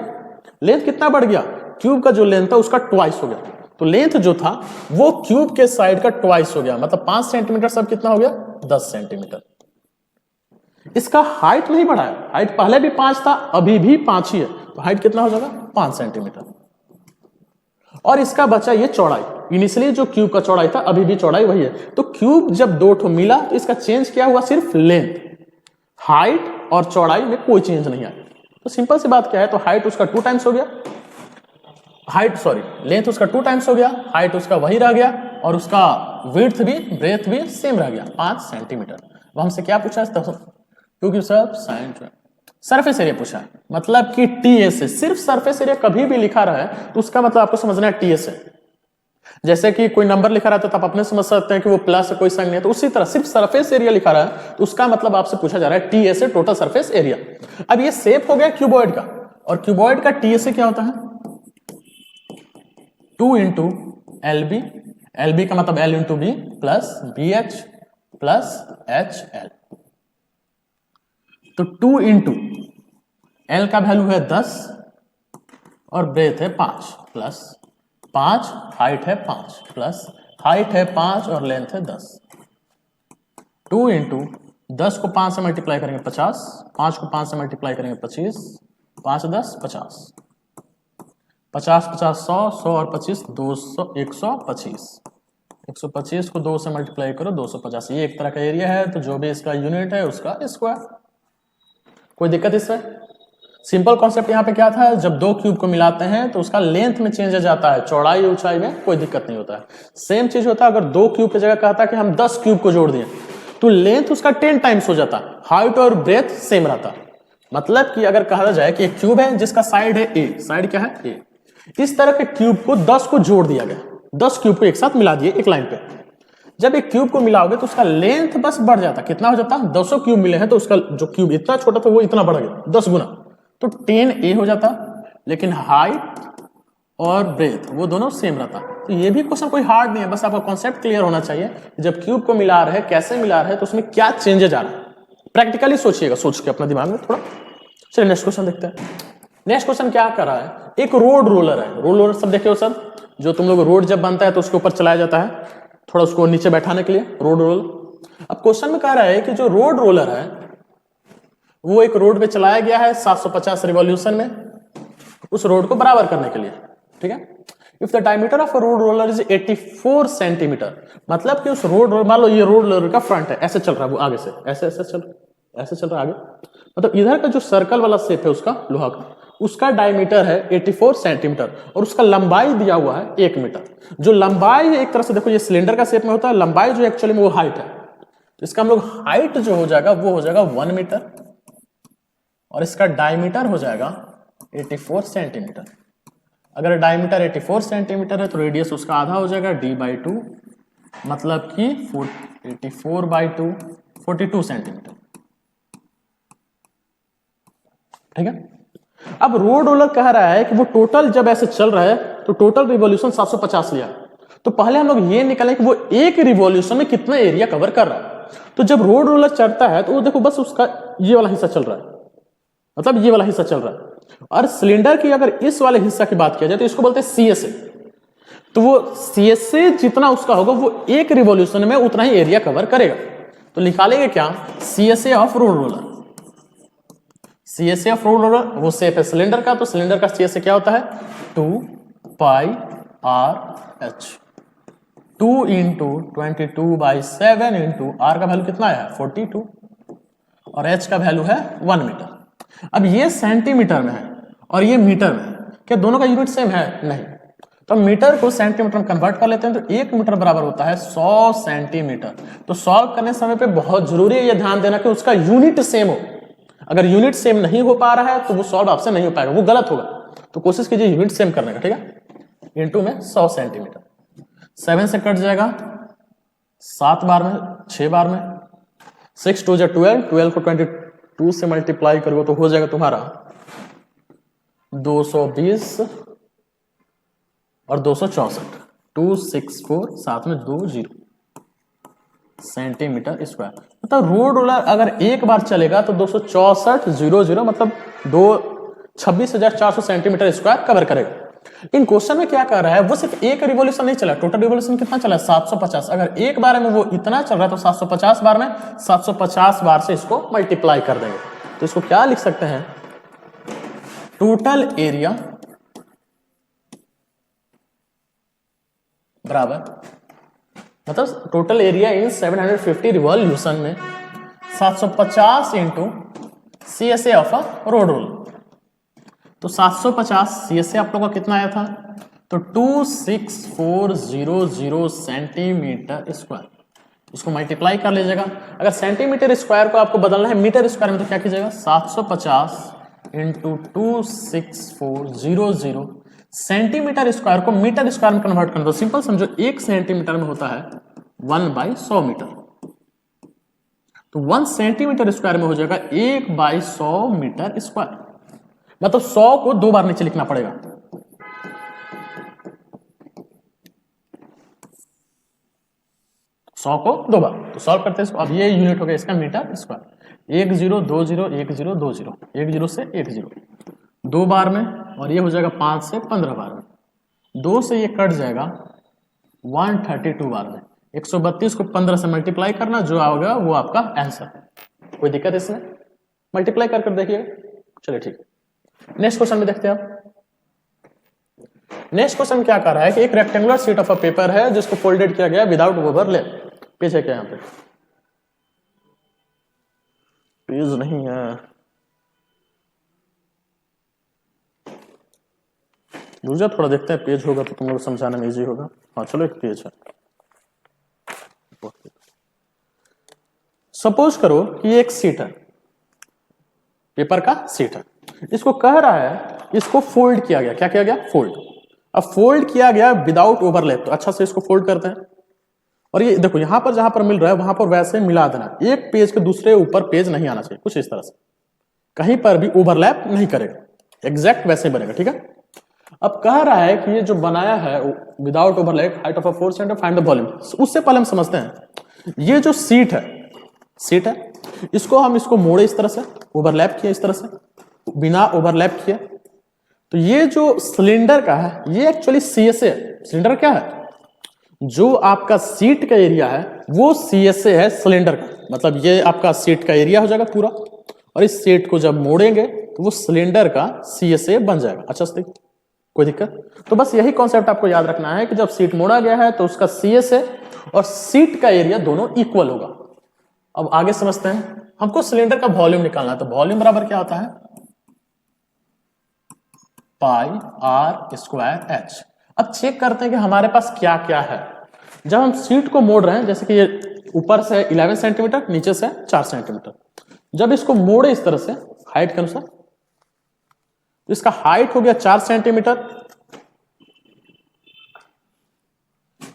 लेंथ कितना बढ़ गया, क्यूब का जो लेंथ था उसका ट्वाइस हो गया। तो लेंथ जो था वो क्यूब के साइड का ट्वाइस हो गया, मतलब 5 सेंटीमीटर सब कितना हो गया, 10 सेंटीमीटर। इसका हाइट नहीं बढ़ा है, हाइट पहले भी 5 था अभी भी 5 ही है, तो हाइट कितना हो जाएगा 5 सेंटीमीटर। और इसका बचा ये चौड़ाई, इनिशियली जो क्यूब का चौड़ाई था अभी भी चौड़ाई वही है। तो क्यूब जब दो ठो मिला तो इसका चेंज क्या हुआ, सिर्फ लेंथ, हाइट और चौड़ाई में कोई चेंज नहीं आया। तो सिंपल सी बात क्या है, तो हाइट उसका 2 टाइम्स हो गया, लेंथ उसका 2 टाइम्स हो गया, हाइट उसका वही रह गया और उसका विड्थ भी ब्रेथ भी सेम रह गया 5 सेंटीमीटर। अब हमसे क्या पूछा है, क्योंकि सब साइड सरफेस एरिया पूछा है, मतलब कि टीएस है। सिर्फ सरफेस एरिया कभी भी लिखा रहा है तो उसका मतलब आपको समझना है टीएस है। जैसे कि कोई नंबर लिखा रहता है तो आप अपने समझ सकते हैं कि वो प्लस है कोई साइन नहीं है, तो उसी तरह सिर्फ सरफेस एरिया लिखा रहा है तो उसका मतलब आपसे पूछा जा रहा है टीएस है, टोटल सरफेस एरिया। अब ये शेप हो गया क्यूबॉइड का, और क्यूबॉइड का टीएस क्या होता है, 2 इंटू एलबी, एलबी का मतलब L into B plus B H plus H L. तो 2 इंटू एल का वैल्यू है 10 और ब्रेथ है 5 प्लस 5, हाइट है 5 प्लस हाइट है 5 और लेंथ है 10। 2 इंटू 10 को 5 से मल्टीप्लाई करेंगे 50, 5 को 5 से मल्टीप्लाई करेंगे 25, 5 10 50, 50 50 100, 100 और 25 200, 125, 125 को 2 से मल्टीप्लाई करो 250। ये एक तरह का एरिया है, तो जो भी इसका यूनिट है उसका स्क्वायर। कोई दिक्कत इसमें? सिंपल कॉन्सेप्ट यहाँ पे क्या था, जब दो क्यूब को मिलाते हैं तो उसका लेंथ में चेंज जाता है, चौड़ाई ऊंचाई में कोई दिक्कत नहीं होता है। सेम चीज होता है अगर दो क्यूब की जगह कहता है कि हम 10 क्यूब को जोड़ दिए तो लेंथ उसका 10 टाइम्स हो जाता, हाइट और ब्रेथ सेम रहता। मतलब कि अगर कहा जाए कि एक क्यूब है जिसका साइड है ए, साइड क्या है ए, इस तरह के क्यूब को 10 को जोड़ दिया गया, 10 क्यूब को एक साथ मिला दिए एक लाइन पे। जब एक क्यूब को मिलाओगे तो उसका लेंथ बस बढ़ जाता, कितना हो जाता, 200 क्यूब मिले हैं तो उसका जो क्यूब इतना छोटा था वो इतना बढ़ गया 10 गुना, तो 10a हो जाता। लेकिन हाइट और ब्रेथ वो दोनों सेम रहता। तो ये भी क्वेश्चन कोई हार्ड नहीं है, बस आपका कॉन्सेप्ट क्लियर होना चाहिए। जब क्यूब को मिला रहे कैसे मिला रहे तो उसमें क्या चेंजेज आ रहा है, प्रैक्टिकली सोचिएगा, सोच के अपना दिमाग में थोड़ा। चलिए नेक्स्ट क्वेश्चन देखते हैं। नेक्स्ट क्वेश्चन क्या कर रहा है, एक रोड रोलर है। रोड रोलर सब देखे हो सब, जो तुम लोग रोड जब बनता है तो उसके ऊपर चलाया जाता है, थोड़ा उसको नीचे बैठाने के लिए, रोड रोलर। अब क्वेश्चन में कह रहा है कि जो रोड रोलर है वो एक रोड पे चलाया गया है 750 रिवॉल्यूशन में, उस रोड को बराबर करने के लिए, ठीक है। If the diameter of a road roller is 84 centimetre, मतलब कि उस रोड, मान लो ये रोड रोलर का फ्रंट है, ऐसे चल रहा है वो आगे से, ऐसे ऐसे चल रहा है आगे, मतलब इधर का जो सर्कल वाला शेप है उसका लोहा का, उसका डायमीटर है 84 सेंटीमीटर और उसका लंबाई दिया हुआ है 1 मीटर। जो लंबाई है एक तरह से देखो ये सिलेंडर का शेप में होता है, लंबाई जो एक्चुअली में वो हाइट है, तो इसका हम लोग हाइट जो हो जाएगा वो हो जाएगा 1 मीटर और इसका डायमीटर हो जाएगा 84 सेंटीमीटर। अगर डायमीटर 84 सेंटीमीटर है तो रेडियस उसका आधा हो जाएगा d/2, मतलब कि 84/2 42 सेंटीमीटर, ठीक है। अब रोड रोलर कह रहा है कि वो टोटल जब ऐसे चल रहा है तो टोटल रिवॉल्यूशन 750 लिया, तो पहले हम लोग ये निकालें कि वो एक रिवॉल्यूशन में कितना एरिया कवर कर रहा है। तो जब रोड रोलर चलता है तो वो देखो बस उसका ये वाला हिस्सा चल रहा है, मतलब ये वाला हिस्सा चल रहा है, और सिलेंडर की अगर इस वाले हिस्सा की बात किया जाए तो इसको बोलते हैं CSA। तो वो CSA जितना उसका होगा वो एक रिवॉल्यूशन में उतना ही एरिया कवर करेगा। तो निकालेंगे क्या, CSA of road roller. CSA of road roller वो शेप है सिलेंडर का, तो सिलेंडर का CSA क्या होता है 2πRh, 2 इंटू 22/7 इंटू R का वैल्यू कितना है 42 और H का वैल्यू है 1 मीटर। अब ये सेंटीमीटर में है और ये मीटर में है, क्या दोनों का यूनिट सेम है? नहीं। तो मीटर को सेंटीमीटर में कन्वर्ट कर लेते हैं, तो 1 मीटर बराबर होता है 100 सेंटीमीटर। तो सॉल्व करने समय पे बहुत जरूरी है ये ध्यान देना कि उसका यूनिट सेम हो। अगर यूनिट सेम नहीं हो पा रहा है तो वो सॉल्व आपसे नहीं हो पाएगा, वो गलत होगा। तो कोशिश कीजिए यूनिट सेम करने का, ठीक है। इंटू में 100 सेंटीमीटर, 7 से कट जाएगा, 7 बार में, 6 बार में, 6 2 जा 12, 12 को 22 से मल्टीप्लाई करोगे तो हो जाएगा तुम्हारा 220 और 264, 264 साथ में 2 0 सेंटीमीटर स्क्वायर। मतलब रोड रोलर अगर एक बार चलेगा तो 264 मतलब 26,400 सेंटीमीटर स्क्वायर कवर करेगा। इन क्वेश्चन में क्या कर रहा है, वो सिर्फ एक रिवॉल्यूशन नहीं चला, टोटल रिवॉल्यूशन कितना चला है 750। अगर एक बार में वो इतना चल रहा है तो 750 बार में 750 बार से इसको मल्टीप्लाई कर देंगे। तो इसको क्या लिख सकते हैं, टोटल एरिया बराबर, मतलब टोटल एरिया इन 750 रिवॉल्यूशन में 750 into CSA of a road roll. तो 750 CSA आप लोगों का कितना आया था, तो 26400 सेंटीमीटर स्क्वायर। इसको मल्टीप्लाई कर लीजिएगा। अगर सेंटीमीटर स्क्वायर को आपको बदलना है मीटर स्क्वायर में तो क्या कीजिएगा, 750 इंटू 26400 सेंटीमीटर स्क्वायर को मीटर स्क्वायर में कन्वर्ट करना। तो सिंपल समझो 1 सेंटीमीटर में होता है 1/100 मीटर, तो 1 सेंटीमीटर स्क्वायर में हो जाएगा 1/100 मीटर स्क्वायर। मतलब 100 को 2 बार नीचे लिखना पड़ेगा। सौ को 2 बार, तो सॉल्व करते हैं इसको। अब ये यूनिट हो गया इसका मीटर स्क्वायर। 1 0 2 0 1 0 2 0, 1 0 से 1 0 2 बार में, और ये हो जाएगा 5 से 15 बार में। 2 से ये कट जाएगा 132 बार में। 132 को 15 से मल्टीप्लाई करना, जो आओगे वो आपका आंसर। कोई दिक्कत इसमें, मल्टीप्लाई कर देखिएगा। चलिए ठीक है, नेक्स्ट क्वेश्चन में देखते हैं आप। नेक्स्ट क्वेश्चन क्या कर रहा है कि एक rectangular sheet of a paper है जिसको फोल्डेड किया गया विदाउट ओवरलैप। पेज है क्या यहाँ पे, पेज नहीं है, दूसरा थोड़ा देखते हैं पेज होगा तो तुम लोग समझाने में इजी होगा। हाँ चलो एक पेज है। सपोज करो कि एक सीट है, पेपर का सीट है, इसको कह रहा है इसको फोल्ड किया गया। क्या किया गया, फोल्ड। अब फोल्ड किया गया विदाउट ओवरलैप, तो अच्छा से इसको फोल्ड करते हैं। और ये देखो यहां पर जहां पर मिल रहा है वहां पर वैसे मिला देना, एक पेज के दूसरे ऊपर पेज नहीं आना चाहिए, कुछ इस तरह से, कहीं पर भी ओवरलैप नहीं करेगा, एग्जैक्ट वैसे बनेगा, ठीक है। अब कह रहा है कि ये जो बनाया है without overlap, height of a 4 centimetre, find the volume. उससे पहले हम समझते हैं, ये जो सीट है इसको हम इसको मोड़े इस तरह से, ओवरलैप किया इस तरह से, बिना ओवरलैप किए। तो ये जो सिलेंडर का है ये एक्चुअली CSA है। सिलेंडर क्या है, जो आपका सीट का एरिया है वो CSA है सिलेंडर का। मतलब ये आपका सीट का एरिया हो जाएगा पूरा, और इस सीट को जब मोड़ेंगे तो वो सिलेंडर का CSA बन जाएगा। अच्छा से कोई दिक्कत, तो बस यही कॉन्सेप्ट आपको याद रखना है कि जब सीट मोड़ा गया है तो उसका CSA और सीट का एरिया दोनों इक्वल होगा। अब आगे समझते हैं, हमको सिलेंडर का वॉल्यूम निकालना है। तो वॉल्यूम बराबर क्या होता है, पाई R स्क्वायर H। अब चेक करते हैं कि हमारे पास क्या क्या है। जब हम सीट को मोड़ रहे हैं, जैसे कि ये ऊपर से 11 सेंटीमीटर, नीचे से 4 सेंटीमीटर, जब इसको मोड़े इस तरह से हाइट के अनुसार, तो इसका हाइट हो गया 4 सेंटीमीटर,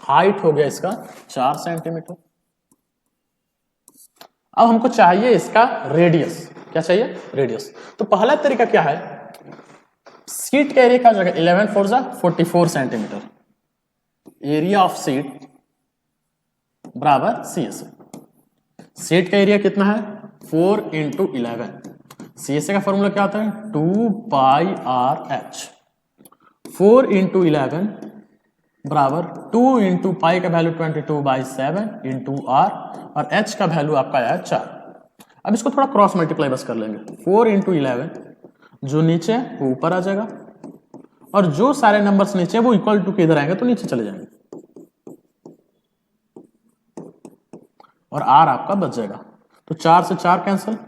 हाइट हो गया इसका 4 सेंटीमीटर। अब हमको चाहिए इसका रेडियस। क्या चाहिए, रेडियस। तो पहला तरीका क्या है, सीट का एरिया क्या हो जाएगा, 11 4 जा 44 सेंटीमीटर, एरिया ऑफ सीट बराबर CSA। सीट का एरिया कितना है, 4 इंटू 11। CSA का फॉर्मूला क्या होता है, 2 पाई RH। 4 इंटू 11 बराबर 2 इंटू पाई का वैल्यू 22/7 इंटू R, और H का वैल्यू आपका आया 4। अब इसको थोड़ा क्रॉस मल्टीप्लाई बस कर लेंगे। 4 इंटू 11, जो नीचे वो ऊपर आ जाएगा, और जो सारे नंबर्स नीचे वो इक्वल टू के इधर आएंगे तो नीचे चले जाएंगे, और R आपका बच जाएगा। तो 4 से 4 कैंसिल,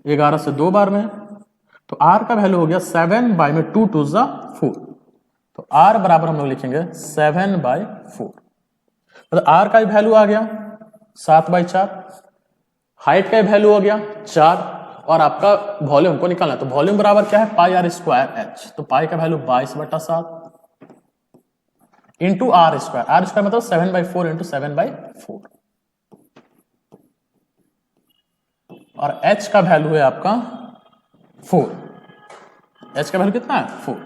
11 से 2 बार में, तो R का वैल्यू हो गया 7 बाई में 2 2 4, तो r बराबर हम लोग लिखेंगे 7/4। मतलब r का वैल्यू आ गया 7/4, हाइट का वैल्यू हो गया 4, और आपका वॉल्यूम को निकालना है। तो वॉल्यूम बराबर क्या है, पाई r स्क्वायर h। तो पाई का वैल्यू 22/7 इंटू r स्क्वायर मतलब 7/4 इंटू 7/4, और h का वैल्यू है आपका 4। h का वैल्यू कितना है 4।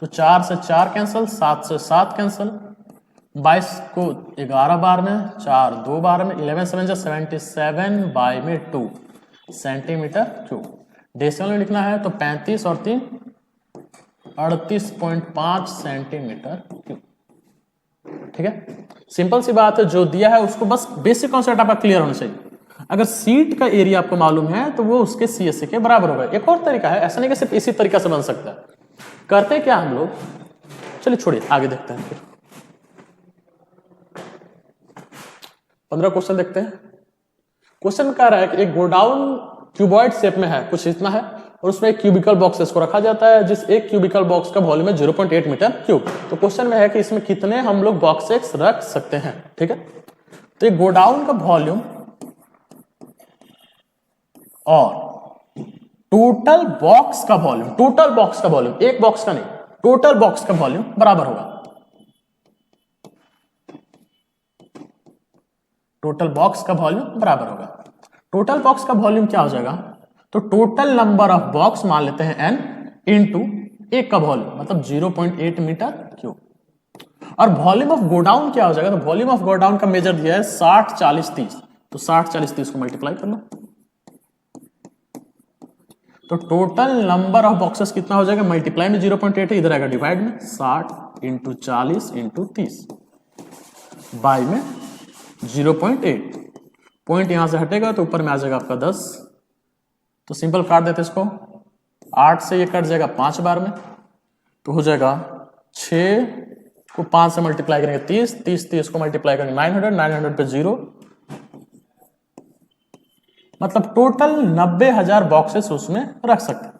तो 4 से 4 कैंसिल, 7 से 7 कैंसिल, 22 को 11 बार में, 4 2 बार में, 11 7 77/2 सेंटीमीटर क्यूब। डेसिमल में लिखना है तो 35 और 3 38.5 सेंटीमीटर क्यूब। ठीक है, सिंपल सी बात है, जो दिया है उसको बस बेसिक कॉन्सेप्ट आपका क्लियर होना चाहिए। अगर सीट का एरिया आपको मालूम है तो वो उसके CSA के बराबर होगा। एक और तरीका है, ऐसा नहीं कि सिर्फ इसी तरीका से बन सकता है। करते क्या हम लोग, चलिए छोड़िए आगे देखते हैं। फिर 15 क्वेश्चन देखते हैं। क्वेश्चन कह रहा है कि एक गोडाउन क्यूबॉइड शेप में है, कुछ इतना है, और उसमें एक क्यूबिकल बॉक्सेस को रखा जाता है, जिस एक क्यूबिकल बॉक्स का वॉल्यूम है 0.8 मीटर क्यूब। तो क्वेश्चन में है कि इसमें कितने हम लोग बॉक्सेस रख सकते हैं। ठीक है, तो एक गोडाउन का वॉल्यूम और टोटल बॉक्स का वॉल्यूम, टोटल बॉक्स का वॉल्यूम, एक बॉक्स का नहीं, टोटल बॉक्स का वॉल्यूम बराबर होगा। टोटल बॉक्स का वॉल्यूम बराबर होगा। टोटल बॉक्स का वॉल्यूम क्या हो जाएगा, तो टोटल नंबर ऑफ बॉक्स मान लेते हैं n इंटू एक का वॉल्यूम मतलब 0.8 मीटर क्यूब। और वॉल्यूम ऑफ गोडाउन क्या हो जाएगा, तो वॉल्यूम ऑफ गोडाउन का मेजर दिया है 60 40 30। तो 60 40 30 को मल्टीप्लाई कर लो, तो टोटल नंबर ऑफ बॉक्सेस कितना हो जाएगा, मल्टीप्लाई में 0.8 है, इधर आएगा डिवाइड में 60 इंटू 40 इंटू 30 बाई में 0.8। पॉइंट यहां से हटेगा तो ऊपर में आ जाएगा आपका 10। तो सिंपल काट देते इसको, 8 से ये कट जाएगा 5 बार में, तो हो जाएगा 6 को 5 से मल्टीप्लाई करेंगे 30, 30 को मल्टीप्लाई करेंगे 900, 900 पे 0, मतलब टोटल 90,000 बॉक्सेस उसमें रख सकते हैं।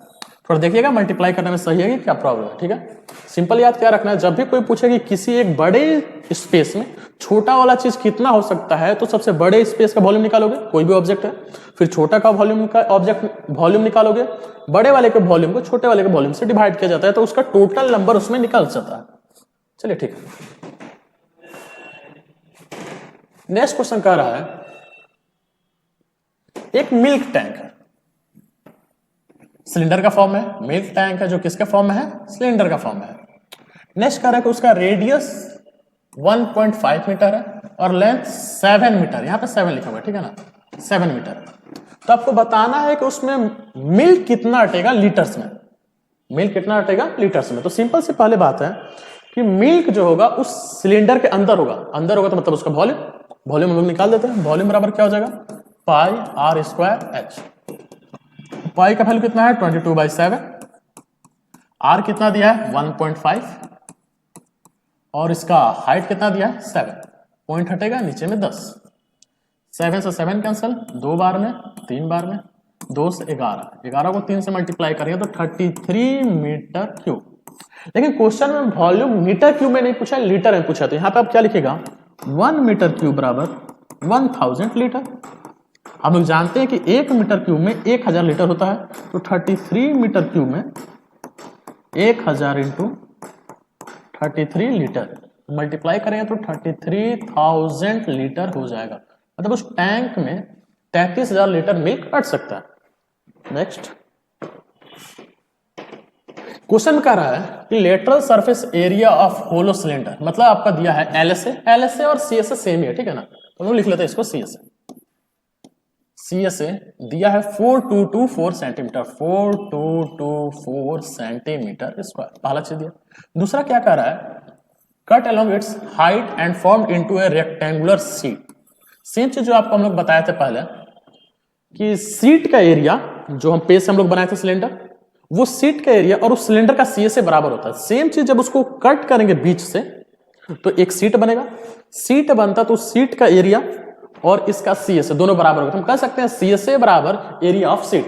थोड़ा देखिएगा मल्टीप्लाई करने में सही है कि क्या प्रॉब्लम है। ठीक है, सिंपल याद क्या रखना है, जब भी कोई पूछे कि किसी एक बड़े स्पेस में छोटा वाला चीज कितना हो सकता है, तो सबसे बड़े स्पेस का वॉल्यूम निकालोगे, कोई भी ऑब्जेक्ट है, फिर छोटा का वॉल्यूम का ऑब्जेक्ट वॉल्यूम निकालोगे, बड़े वाले के वॉल्यूम को छोटे वाले के वॉल्यूम से डिवाइड किया जाता है, तो उसका टोटल नंबर उसमें निकल जाता है। चलिए ठीक है, नेक्स्ट क्वेश्चन कह रहा है एक मिल्क टैंक है, सिलेंडर का फॉर्म है, मिल्क टैंक है जो किसके फॉर्म में है, सिलेंडर का फॉर्म में है। नेक्स्ट कह रहा है कि उसका रेडियस 1.5 मीटर है और लेंथ 7 मीटर, यहां पे 7 लिखा हुआ है, ठीक है ना, 7 मीटर। तो आपको बताना है कि उसमें मिल्क कितना अटेगा लीटर्स में, मिल्क कितना अटेगा लीटर्स में। तो सिंपल से पहले बात है कि मिल्क जो होगा उस सिलेंडर के अंदर होगा, अंदर होगा तो मतलब उसका वॉल्यूम, वॉल्यूम हम लोग निकाल देते हैं। वॉल्यूम बराबर क्या हो जाएगा, पाई r स्क्वायर h। पाई का वैल्यू कितना है 22/7, r कितना दिया है 1.5, और इसका हाइट कितना दिया है 7, पॉइंट हटेगा नीचे में 10, 7 से 7 कैंसिल, 2 बार में 3 बार में, 2 से 11, 11 को 3 से मल्टीप्लाई करेंगे तो 33 मीटर क्यूब। लेकिन क्वेश्चन में वॉल्यूम मीटर क्यूब में नहीं पूछा, लीटर में पूछा, तो यहां पे आप क्या लिखेगा 1 मीटर क्यूब बराबर 1000 लीटर। हम लोग जानते हैं कि 1 मीटर क्यूब में 1000 लीटर होता है, तो 33 मीटर क्यूब में 1000 इंटू 33 लीटर मल्टीप्लाई करेंगे तो 33,000 लीटर हो जाएगा। मतलब उस टैंक में 33,000 लीटर मिल्क अट सकता है। नेक्स्ट क्वेश्चन कह रहा है कि lateral surface area of hollow cylinder, मतलब आपका दिया है LSA और CSA सेम ही है, ठीक है ना, तो हम लिख लेते हैं इसको CSA दिया है 4224 सेंटीमीटर, 4224 सेंटीमीटर स्क्वायर, पहला चीज दिया। दूसरा क्या कह रहा है, cut along it's height and formed into A rectangular seat. Same चीज जो आपको हम लोग बताए थे पहले कि सीट का एरिया जो हम पेज से हम लोग बनाए थे सिलेंडर, वो सीट का एरिया और उस सिलेंडर का CSA बराबर होता है। सेम चीज जब उसको कट करेंगे बीच से तो एक सीट बनेगा, सीट बनता तो सीट का एरिया और इसका CSA दोनों बराबर होगा। हम कह सकते हैं CSA बराबर एरिया ऑफ सीट।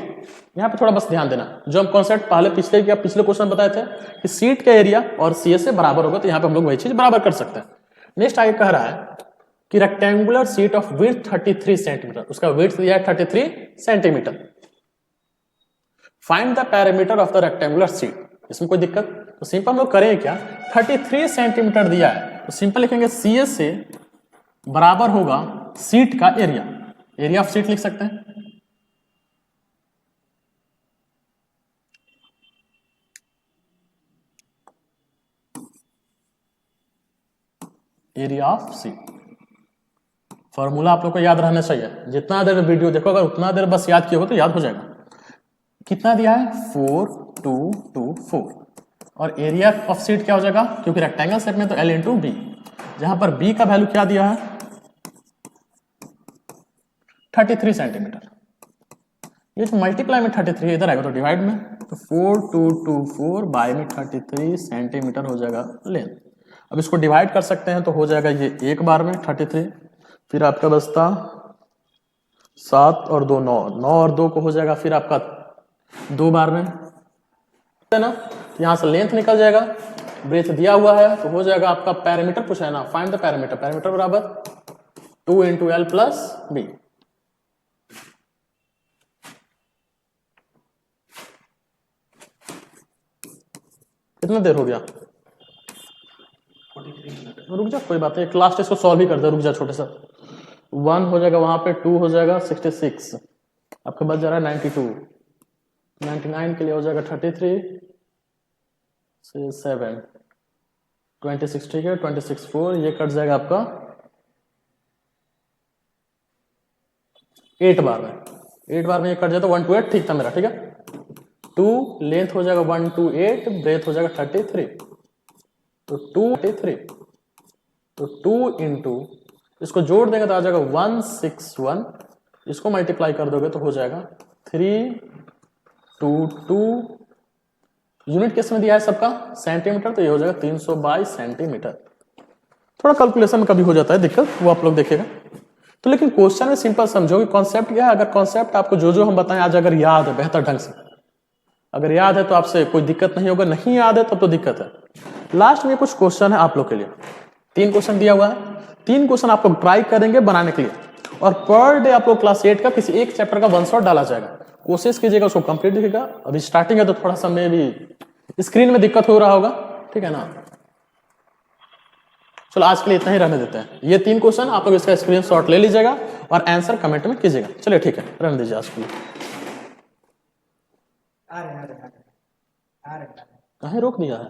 यहाँ पे थोड़ा बस ध्यान देना, जो हम कॉन्सेप्ट पहले पिछले क्वेश्चन बताए थे कि सीट का एरिया और सी एस से बराबर होगा, तो यहाँ पे हम लोग वही चीज बराबर कर सकते हैं। नेक्स्ट आगे कह रहा है कि rectangular seat of width 33 centimetre, उसका विड्थ दिया है 33 centimetre. Find the parameter of the rectangular seat. इसमें कोई दिक्कत? तो सिंपल हम लोग करेंगे क्या, 33 सेंटीमीटर दिया है तो सिंपल लिखेंगे सी एस से बराबर होगा सीट का एरिया, एरिया ऑफ सीट लिख सकते हैं। एरिया ऑफ सीट फॉर्मूला आप लोग को याद रहना चाहिए, जितना देर वीडियो देखोगे उतना देर बस याद किया हो तो याद हो जाएगा। कितना दिया है 4224 और एरिया ऑफ सीट क्या हो जाएगा, क्योंकि रेक्टेंगल शेप में तो L इंटू बी, जहां पर B का वैल्यू क्या दिया है 33 सेंटीमीटर। ये जो मल्टीप्लाई में 33 इधर आएगा तो डिवाइड में, तो 4224 बाय में 33 सेंटीमीटर हो जाएगा लेंथ। अब इसको डिवाइड कर सकते हैं तो हो जाएगा ये एक बार में 33, फिर आपका बचता 7 और 2 9, 9 और 2 को हो जाएगा फिर आपका 2 बार में, है ना। यहां से लेंथ निकल जाएगा, ब्रेथ दिया हुआ है तो हो जाएगा आपका पैरामीटर पूछा है ना, फाइंड द पैरामीटर। पैरामीटर बराबर 2 इंटू एल प्लस बी। कितना देर हो गया? 43 मिनट। रुक जा, कोई बात नहीं, लास्ट इसको सॉल्व ही कर दे, रुक जा छोटे सा। 1 हो जाएगा वहां पे, 2 हो जाएगा 66, आपका बच जा रहा है 92, 99 के लिए हो जाएगा 33 से 7 26, ठीक है 26 4, ये कट जाएगा आपका 8 बार में, 8 बार में ये कट जाए तो 128, ठीक था मेरा, ठीक है। 2 लेंथ हो जाएगा 128, ब्रेथ हो जाएगा 33, तो 233, तो 2 इंटू इसको जोड़ देगा तो आ जाएगा 161, इसको मल्टीप्लाई कर दोगे तो हो जाएगा 322, यूनिट किस में दिया है सबका सेंटीमीटर, तो ये हो जाएगा 322 सेंटीमीटर। थोड़ा कैलकुलेशन में कभी हो जाता है दिक्कत, वो आप लोग देखिएगा। तो लेकिन क्वेश्चन में सिंपल समझो कि कॉन्सेप्ट क्या है। अगर कॉन्सेप्ट आपको जो हम बताएं आज अगर याद है बेहतर ढंग से, अगर याद है तो आपसे कोई दिक्कत नहीं होगा, नहीं याद है तब तो दिक्कत है। लास्ट में कुछ क्वेश्चन है आप लोग के लिए, 3 क्वेश्चन दिया हुआ है, 3 क्वेश्चन आप लोग ट्राई करेंगे बनाने के लिए, और पर डे आप लोग क्लास 8 का किसी एक चैप्टर का 1 शॉट डाला जाएगा। कोशिश कीजिएगा उसको कंप्लीट दिखेगा। अभी स्टार्टिंग है तो थोड़ा सा में भी स्क्रीन में दिक्कत हो रहा होगा, ठीक है ना। चलो आज के लिए इतना ही रहने देते हैं। ये 3 क्वेश्चन आप लोग इसका स्क्रीनशॉट ले लीजिएगा और आंसर कमेंट में कीजिएगा। चलिए ठीक है, रहने दीजिए आज के लिए। कहीं रोक दिया है?